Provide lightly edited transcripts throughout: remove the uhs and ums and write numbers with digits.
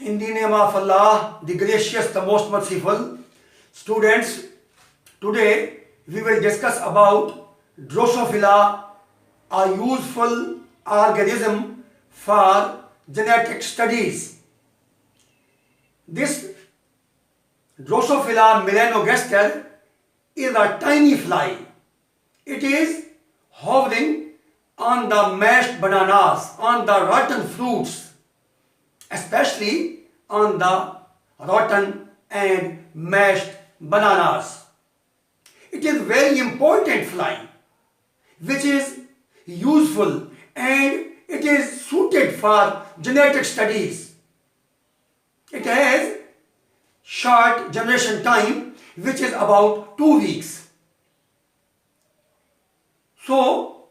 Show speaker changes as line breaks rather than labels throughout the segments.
In the name of Allah, the gracious, the most merciful. Students, today we will discuss about Drosophilla, a useful organism for genetic studies. This Drosophilla melanogaster is a tiny fly. It is hovering on the mashed bananas, on the rotten fruits, especially on the rotten and mashed bananas. It is very important fly which is useful and it is suited for genetic studies. It has short generation time which is about 2 weeks. So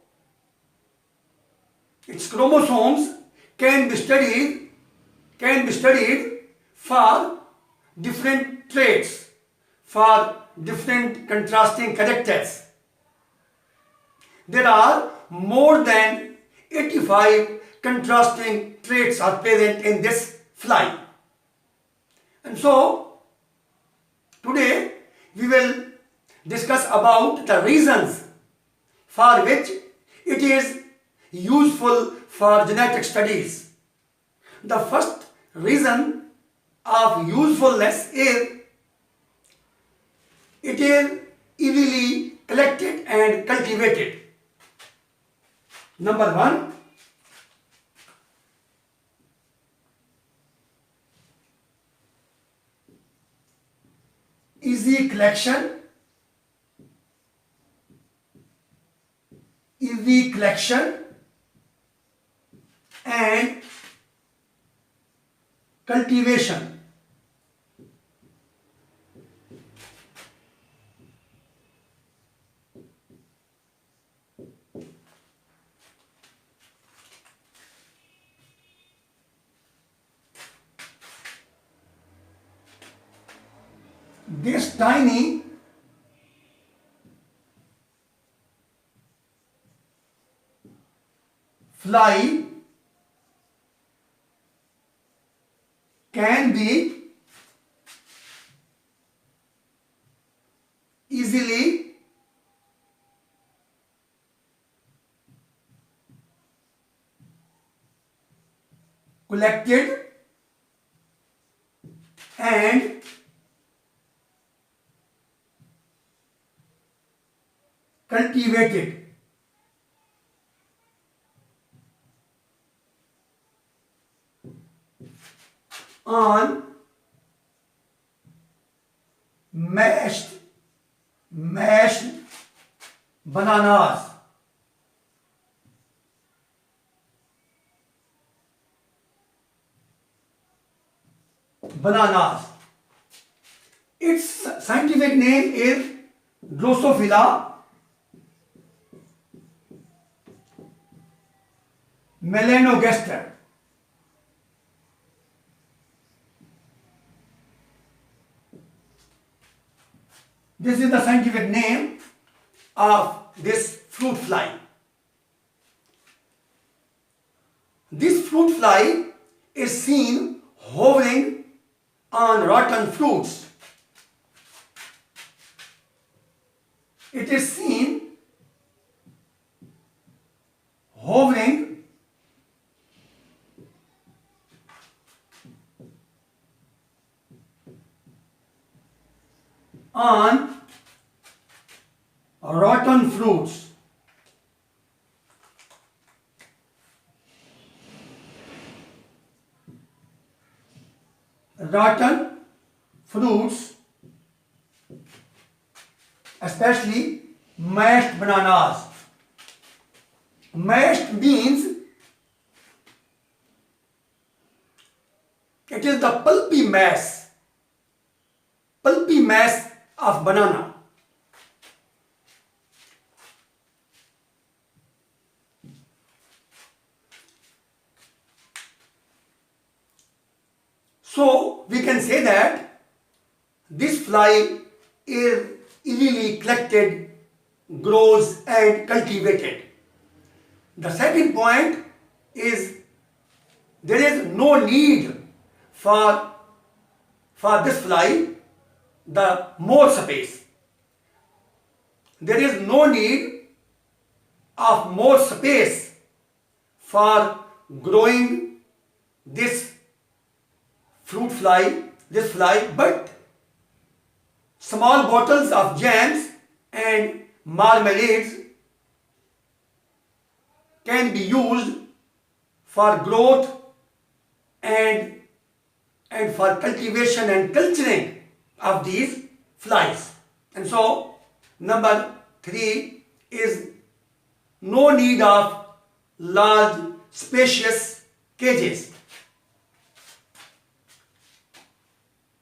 its chromosomes can be studied for different traits, for different contrasting characters. There are more than 85 contrasting traits are present in this fly. And so today we will discuss about the reasons for which it is useful for genetic studies. The first reason of usefulness is it is easily collected and cultivated. Number one, easy collection, and cultivation. This tiny fly can be easily collected and cultivated. On mashed bananas. Its scientific name is Drosophilla melanogaster. This is the scientific name of this fruit fly. This fruit fly is seen hovering on rotten fruits. It is seen hovering on rotten fruits. Rotten fruits, especially mashed bananas. Mashed means it is the pulpy mass of banana. So we can say that this fly is easily collected, grows and cultivated. The second point is there is no need for this fly the more space. There is no need of more space for growing this fruit fly, this fly, but small bottles of jams and marmalades can be used for growth and for cultivation and culturing of these flies. And so, number 3 is no need of large spacious cages.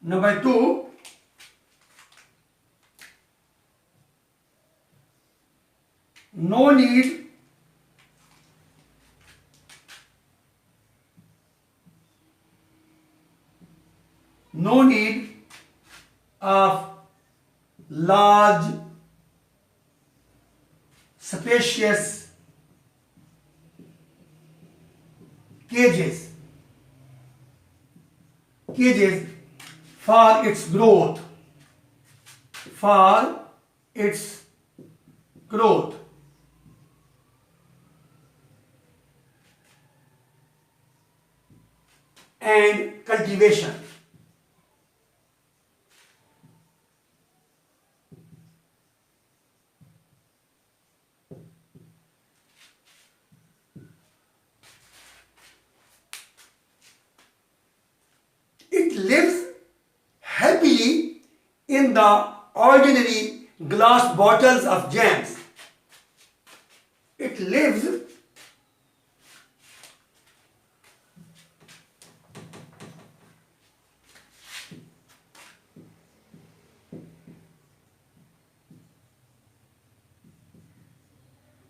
Number 2, no need of large spacious cages for its growth, and cultivation. It lives happily in the ordinary glass bottles of jams. It lives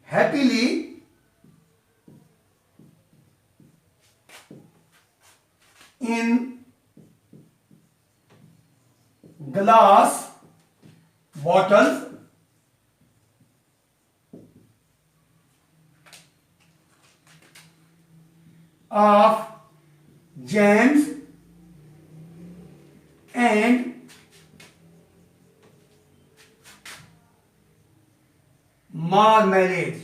happily in glass bottles of jams and marmalades.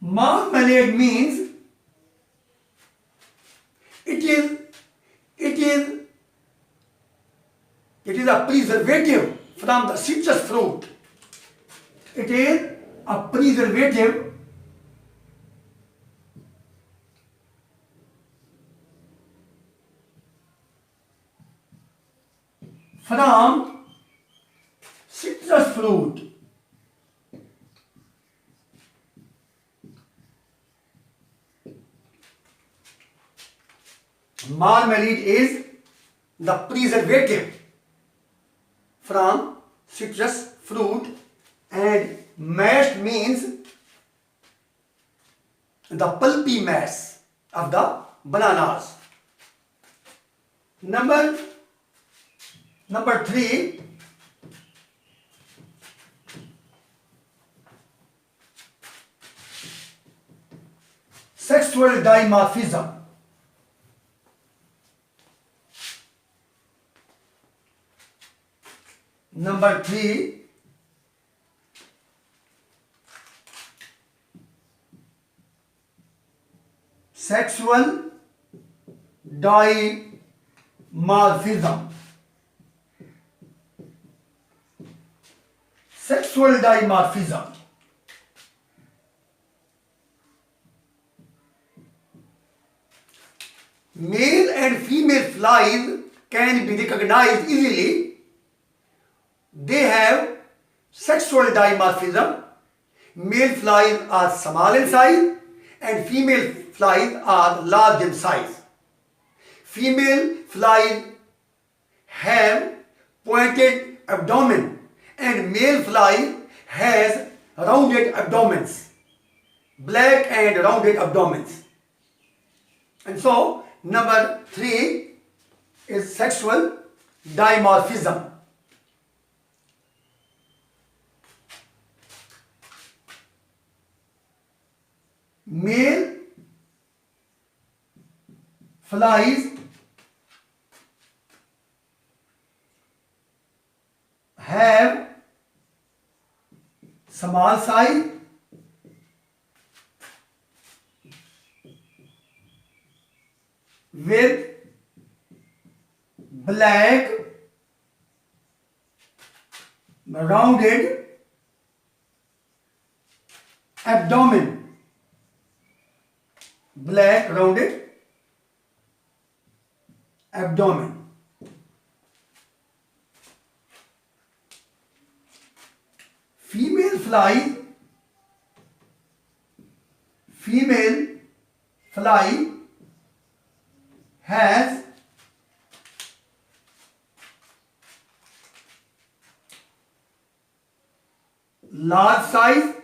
Marmalade means it is a preservative from the citrus fruit. It is a preservative from citrus fruit. Marmalade is the preservative from citrus fruit, and mash means the pulpy mass of the bananas. Number 3, sexual dimorphism. Number 3, sexual dimorphism. Sexual dimorphism. Male and female flies can be recognized easily. They have sexual dimorphism. Male flies are small in size and female flies are large in size. Female flies have pointed abdomen and male fly has rounded abdomens, black and rounded abdomens. And so number 3 is sexual dimorphism. Male flies have small size with black rounded abdomen. Black rounded abdomen. Female fly has large size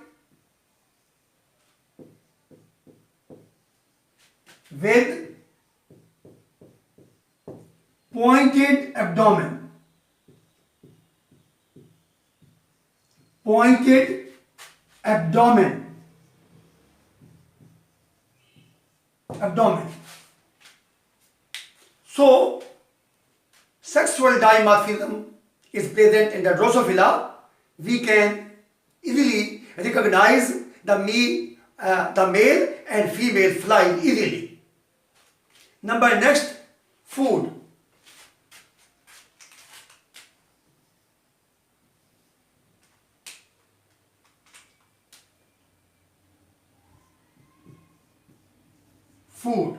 with pointed abdomen. Pointed abdomen. So, sexual dimorphism is present in the Drosophilla. We can easily recognize the male and female fly easily. Next, food. Food.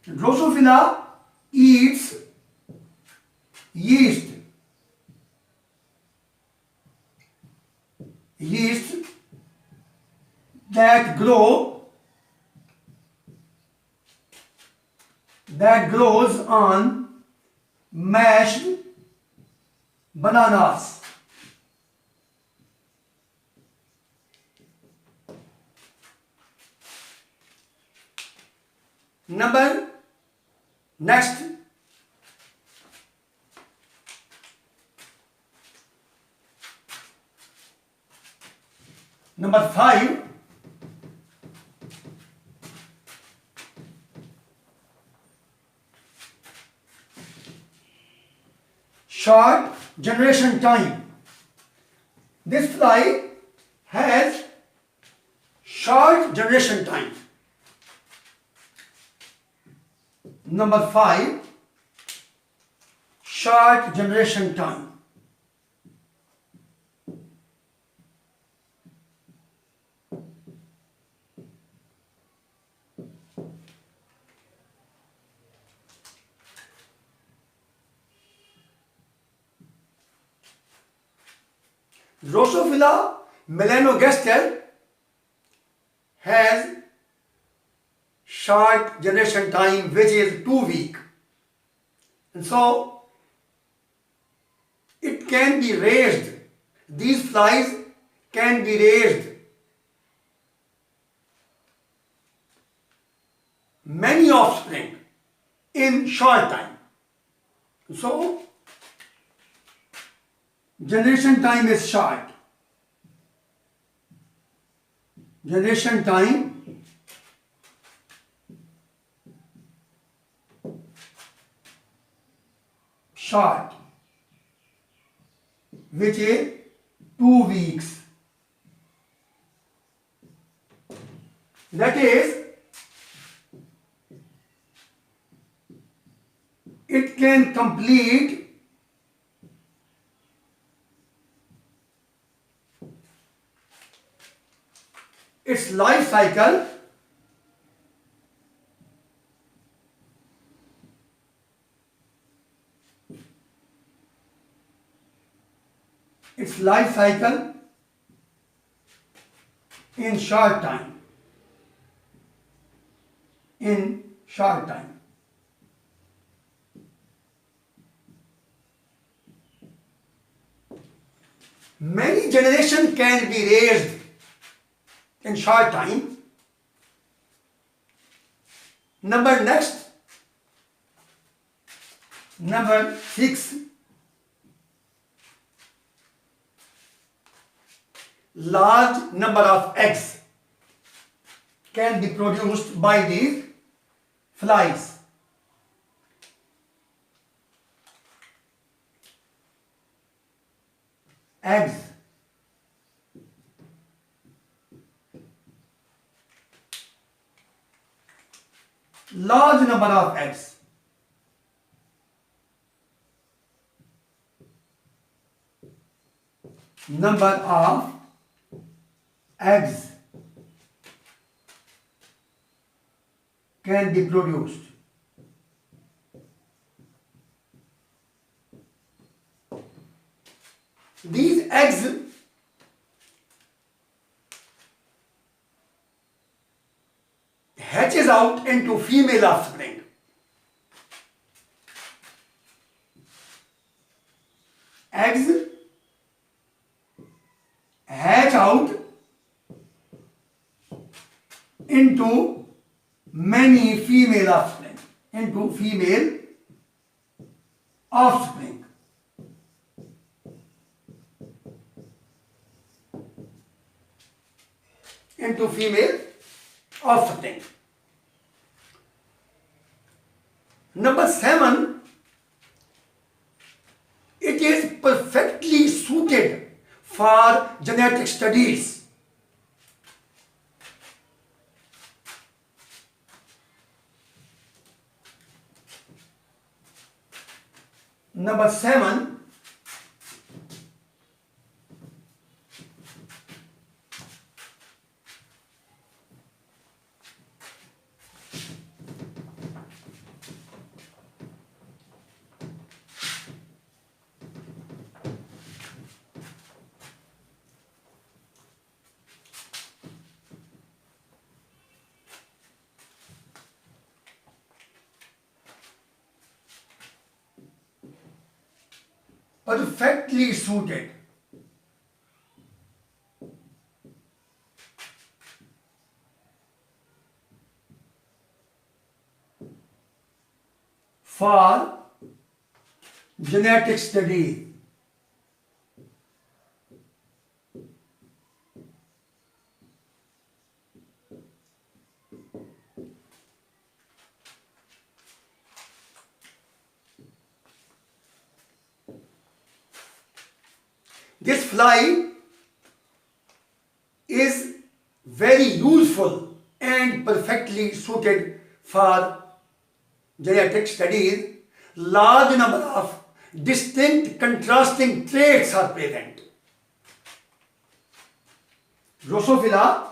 Drosophilla eats yeast. Yeast that grows on mashed bananas. Next, number 5, short generation time. This fly has short generation time. Number 5, short generation time. Drosophilla melanogaster has short generation time, which is 2 weeks. And so it can be raised. These flies can be raised many offspring in short time. So generation time is short. Generation time short, which is 2 weeks. That is, it can complete its life cycle in short time. Many generations can be raised in short time. Number 6, large number of eggs can be produced by these flies. Eggs. Large number of eggs. Number of eggs can be produced. These eggs hatches out into female offspring. Eggs hatch out into many female offspring. Into female offspring. Into female offspring. Number 7, it is perfectly suited for genetic studies. Number 7, perfectly suited for genetic study. This fly is very useful and perfectly suited for genetic studies. Large number of distinct contrasting traits are present. Drosophilla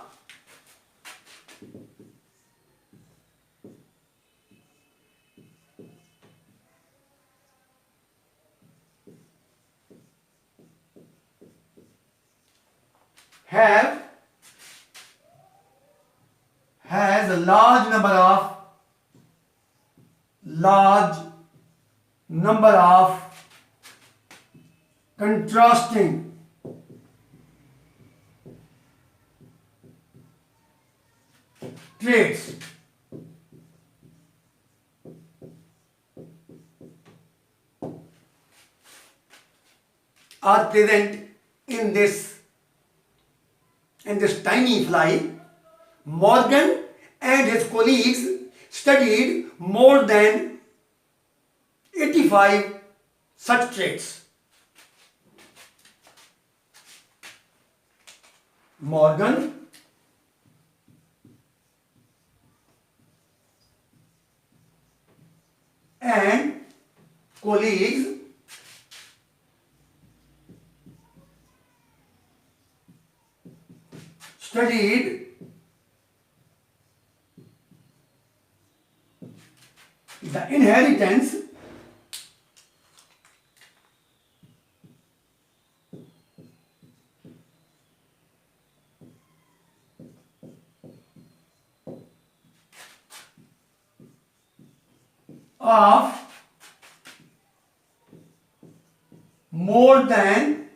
has a large number of contrasting traits. Are present in this tiny fly. Morgan and his colleagues studied more than 85 such traits. Morgan and colleagues studied the inheritance of more than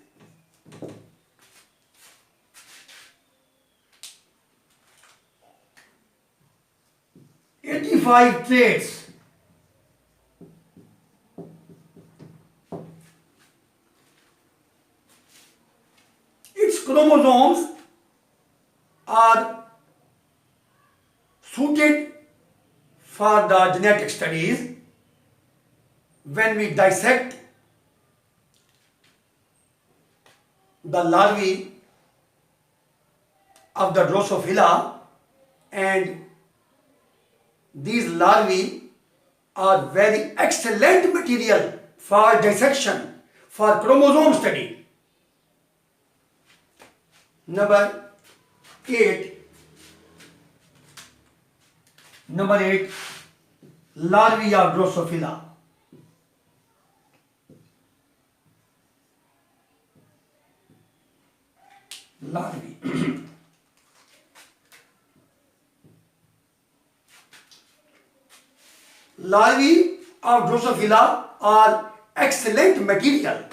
85 traits. Its chromosomes are suited for the genetic studies when we dissect the larvae of the Drosophilla, and these larvae are very excellent material for dissection, for chromosome study. Number 8, larvae of Drosophilla. Larvae. Larvae of Drosophilla are excellent material.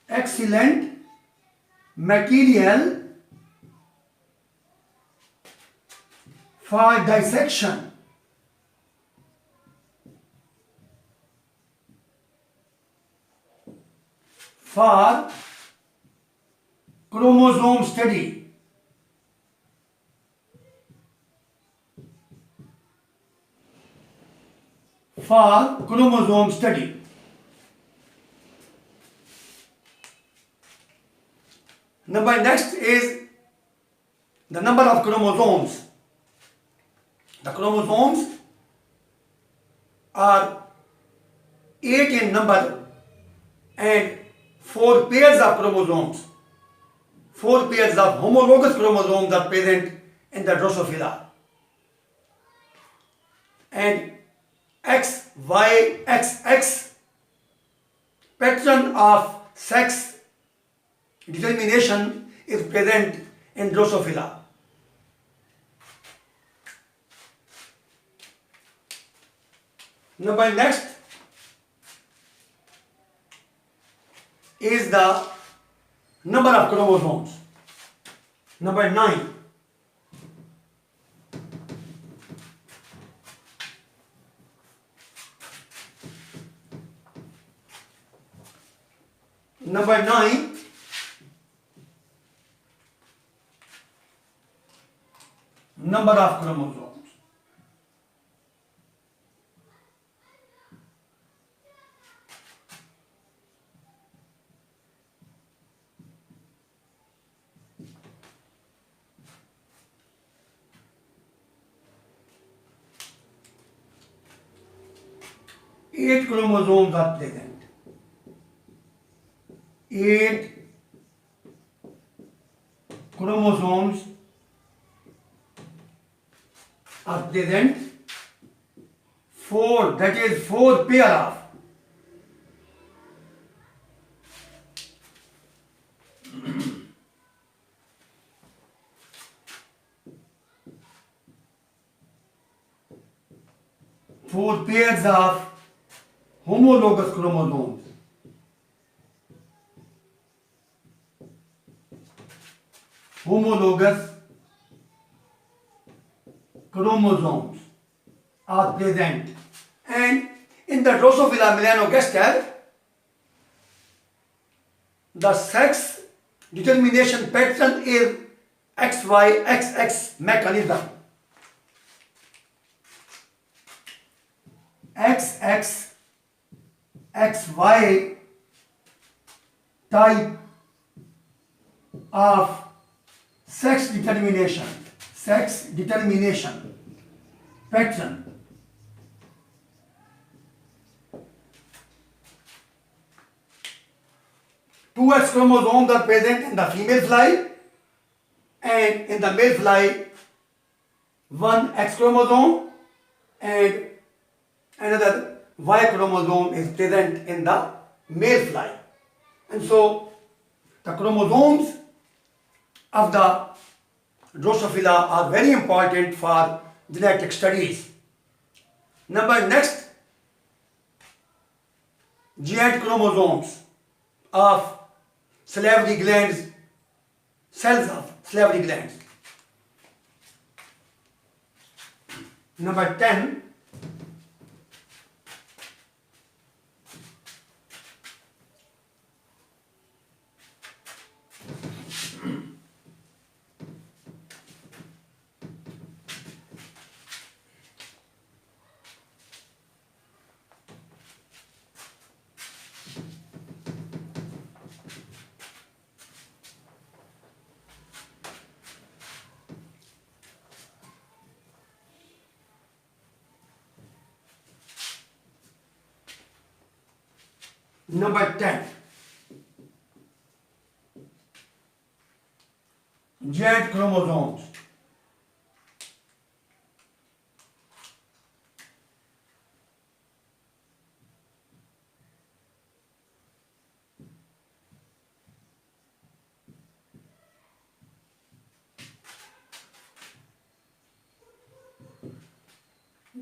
Excellent material for dissection. For chromosome study. For chromosome study. Next is the number of chromosomes. The chromosomes are 8 in number and 4 pairs of chromosomes. 4 pairs of homologous chromosomes are present in the Drosophilla. And XYXX pattern of sex determination is present in Drosophilla. Next is the number of chromosomes. Number 9. Number 9, number of chromosomes. Eight chromosomes are present. 8 chromosomes are present. 4, that is 4 pair of. Four pairs of homologous chromosomes. Homologous chromosomes are present, and in the Drosophilla melanogaster, the sex determination pattern is XYXX mechanism. XY type of sex determination pattern. Two X chromosomes are present in the female fly, and in the male fly, one X chromosome and another Y chromosome is present in the male fly. And so the chromosomes of the Drosophilla are very important for genetic studies. Next, giant chromosomes of salivary glands, cells of salivary glands. Number 10, Number 10. Giant chromosomes.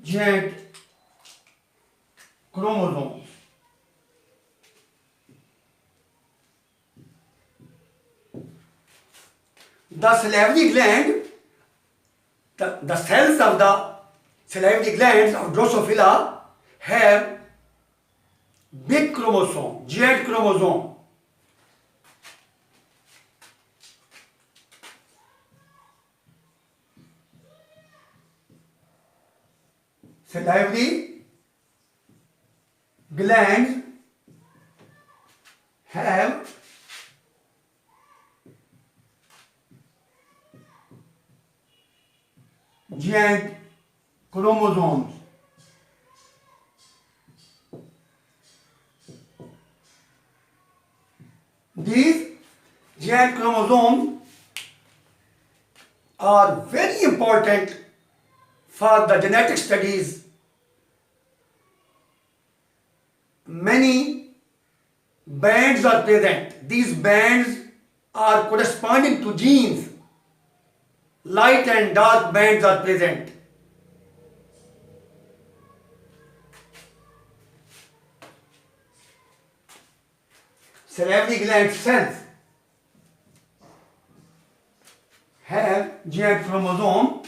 Giant chromosomes. The salivary gland, the cells of the salivary glands of Drosophilla have big chromosome, giant chromosome. Salivary glands have giant chromosomes. These giant chromosomes are very important for the genetic studies. Many bands are present. These bands are corresponding to genes. Light and dark bands are present. Salivary gland cells have giant chromosome.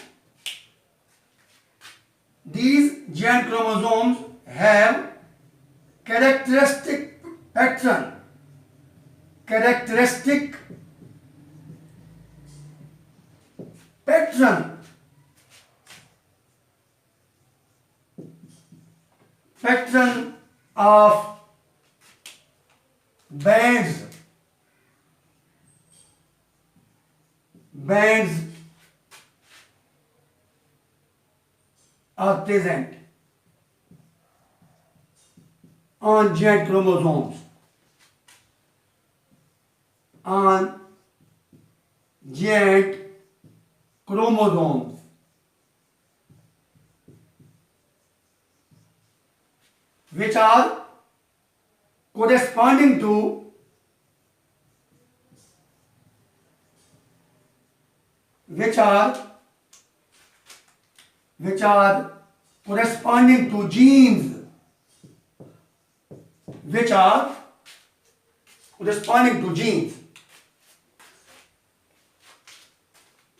These giant chromosomes have characteristic pattern. Characteristic pattern. Pattern of bands. Bands are present on giant chromosomes. On giant chromosomes. Which are corresponding to corresponding to genes, which are corresponding to genes.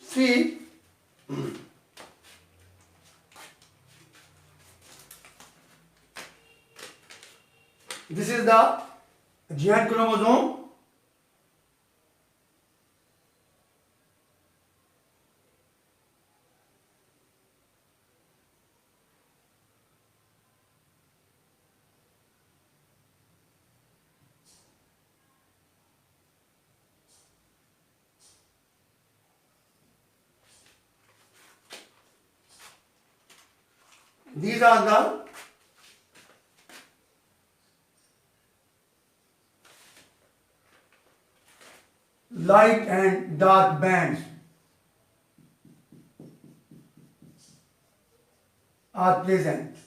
See, this is the giant chromosome. These are the light and dark bands are present.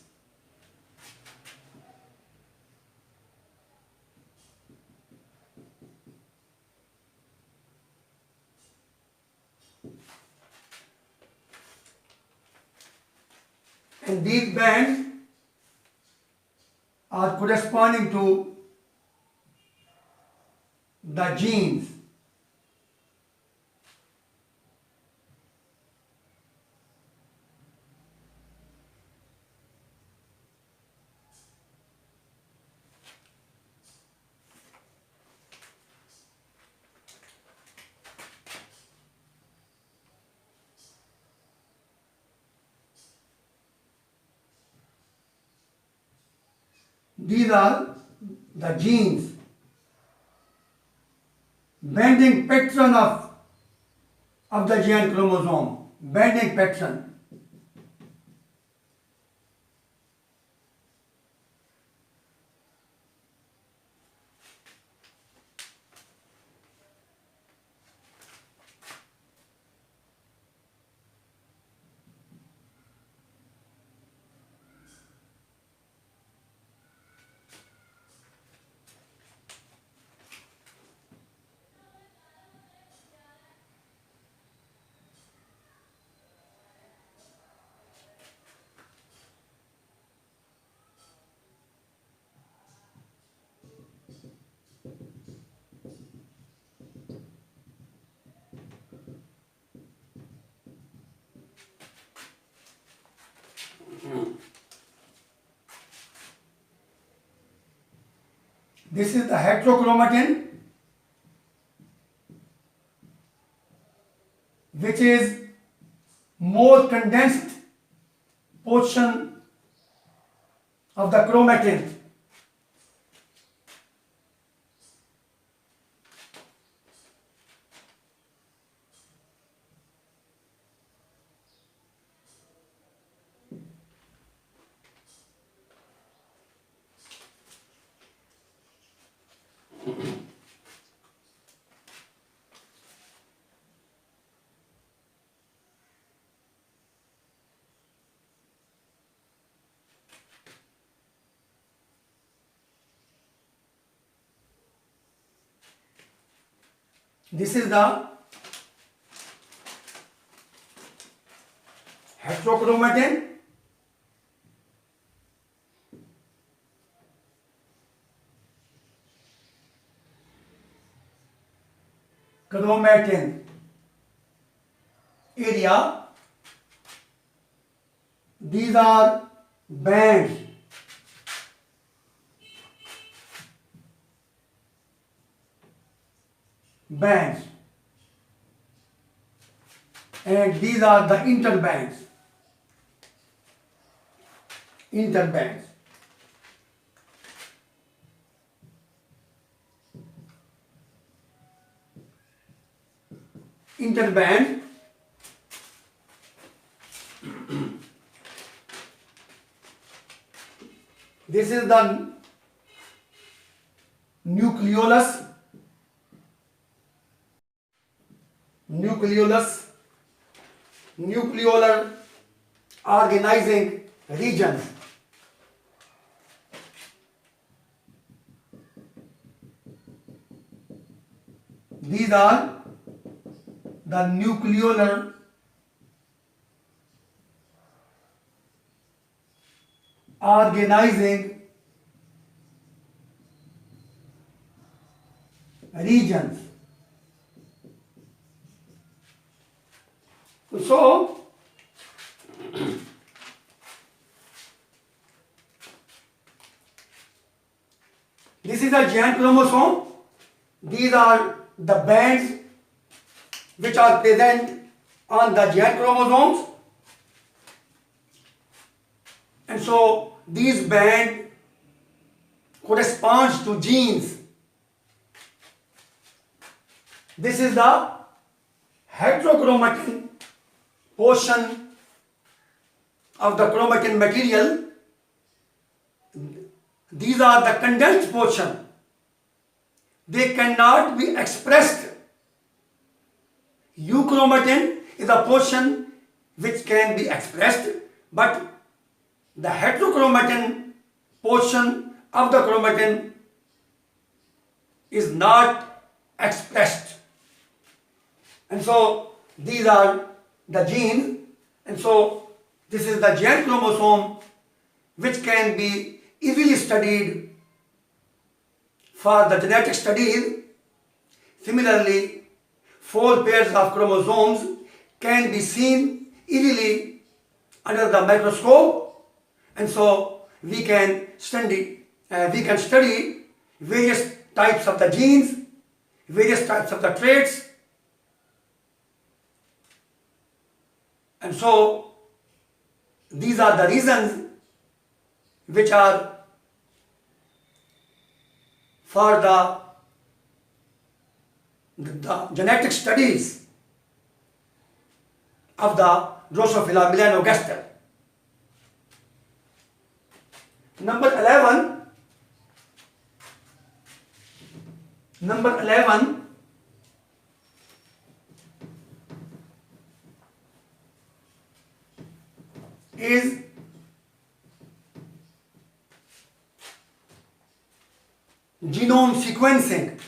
And these bands are corresponding to the genes. These are the genes. Bending pattern of the giant chromosome. Bending pattern. This is the heterochromatin, which is more condensed portion of the chromatin. This is the heterochromatin, chromatin area. These are bands. Bands, and these are the interbands. Interbands. Interband. This is the nucleolus. Nucleolar organizing regions. These are the nucleolar organizing regions. So, this is a giant chromosome. These are the bands which are present on the giant chromosomes. And so, these bands corresponds to genes. This is the heterochromatin portion of the chromatin material. These are the condensed portion. They cannot be expressed. Euchromatin is a portion which can be expressed, but the heterochromatin portion of the chromatin is not expressed. And so these are the genes, and so this is the giant chromosome which can be easily studied for the genetic studies. Similarly, 4 pairs of chromosomes can be seen easily under the microscope, and so we can study various types of the genes, various types of the traits. And so these are the reasons which are for the genetic studies of the Drosophilla melanogaster. Number 11 is genome sequencing.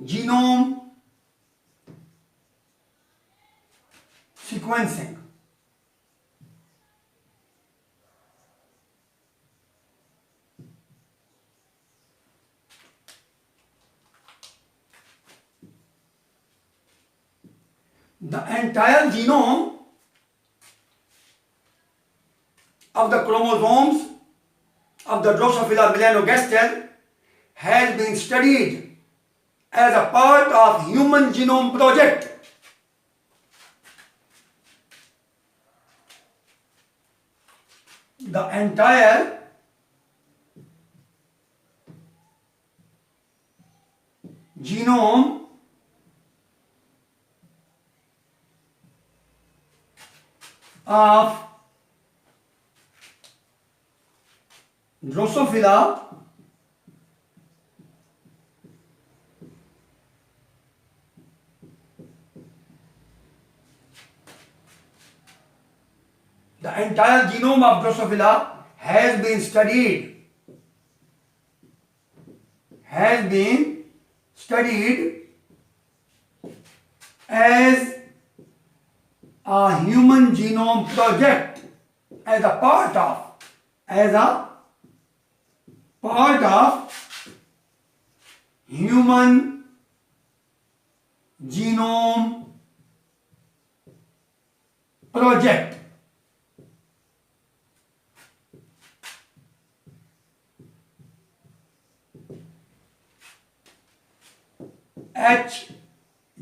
Genome sequencing. The entire genome of the chromosomes of the Drosophilla melanogaster has been studied as a part of Human Genome Project. The entire genome of Drosophilla has been studied as a human genome project, as a part of human genome project.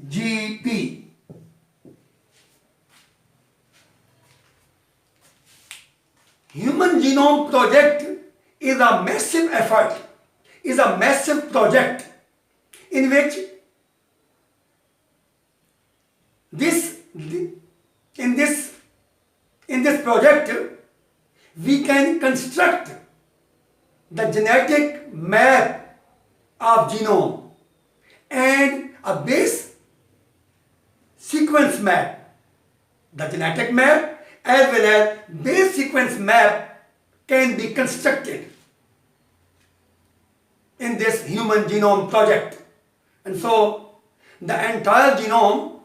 HGP. Human Genome Project is a massive effort, is a massive project in which in this project we can construct the genetic map of genome and a base sequence map. The genetic map as well as base sequence map can be constructed in this human genome project. And so the entire genome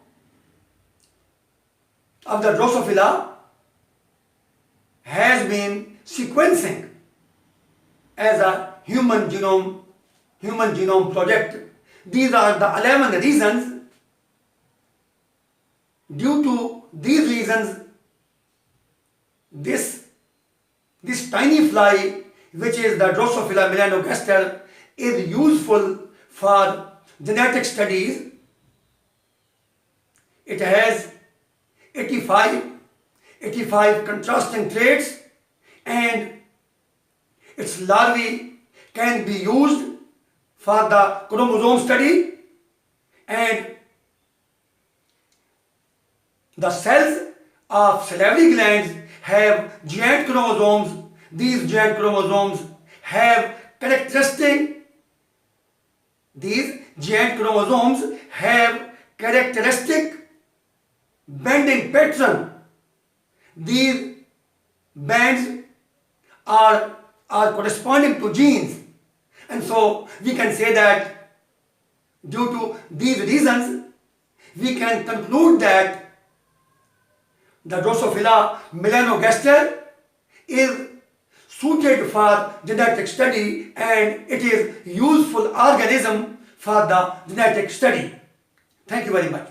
of the Drosophilla has been sequencing as a human genome project. These are the 11 reasons. Due to these reasons, this tiny fly, which is the Drosophilla melanogaster, is useful for genetic studies. It has 85 contrasting traits, and its larvae can be used for the chromosome study, and the cells of salivary glands have giant chromosomes. These giant chromosomes have characteristic bending pattern. These bands are corresponding to genes, and so we can say that due to these reasons we can conclude that the Drosophilla melanogaster is suited for genetic study and it is useful organism for the genetic study. Thank you very much.